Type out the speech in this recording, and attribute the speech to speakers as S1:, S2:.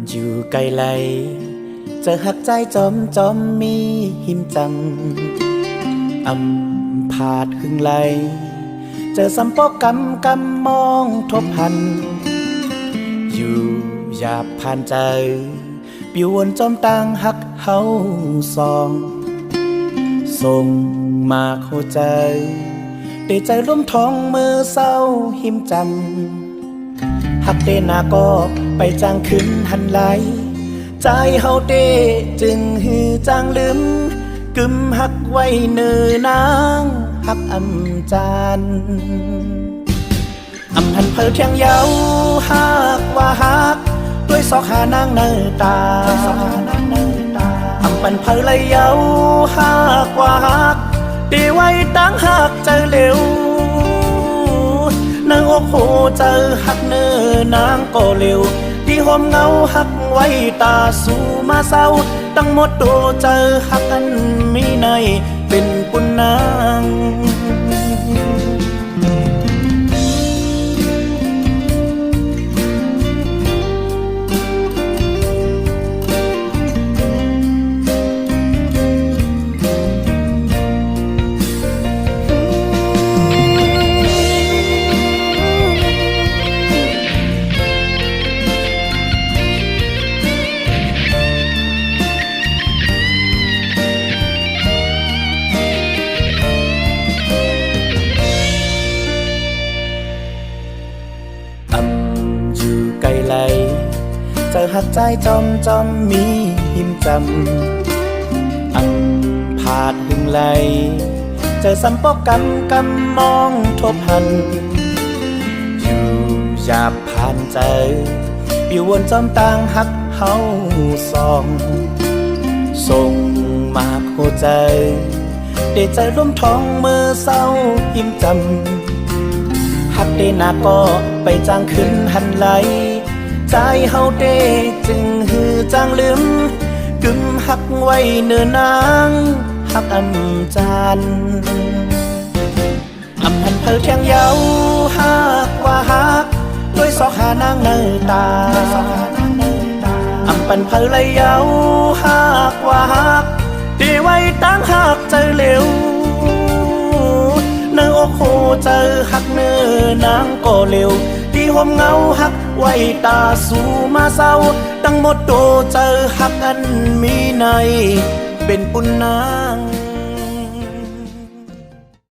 S1: อยู่ไกลไหลเจอหักใจจอมมีหิมจำผาดหึงไหลเจอสัมปอกกำมองทบพันอยู่หยาบผ่านใจปิววนจอมต่างหักเฮาสองส่งมาเข้าใจได้ใจร่วมท้องมือเศร้าหิมจำหักเดนาก็ไปจางขึ้นหันไหลใจเฮาเดจึงฮือจางลืมกึมหักไว้เนื้อนางหักจานหันเพอเทียงเยาหักว่าหักด้วยสอกหานางเนื้อตาปันเพอเลยเยาหักว่าหักดีไว้ตั้งหักใจเร็วนางอกโหเจอหักเนื้อนางก็เร็วที่หอมเงาหักไว้ตาสู่มาเศร้าตั้งหมดตัวเจอหักอันมีในเป็นปุณนางอยู่ไกลไหลเจอหักใจจอมมีหิมจำผาดหึงไหลเจอสัมปอกกำมองทบพันอยู่หยาบผ่านใจปิววนจอมต่างหักเฮาสองส่งมาเข้าใจได้ใจร่วมท้องมือเศร้าหิมจำหักเดนาก็ไปจางขึ้นหันไหลใจเฮาเดจึงฮือจางลืมกึมหักไว้เนื้อนางหักจานหันเพอเทียงเยาหักว่าหักด้วยสอกหานางเนื้อตาปันเพอเลยเยาหักว่าหักดีไว้ตั้งหักใจเร็วเนื้ออกโหเจอหักเนื้อนางก็เร็วที่หอมเงาหักไว้ตาสู่มาเศร้าตั้งหมดตัวเจอหักอันมีในเป็นปุณนาง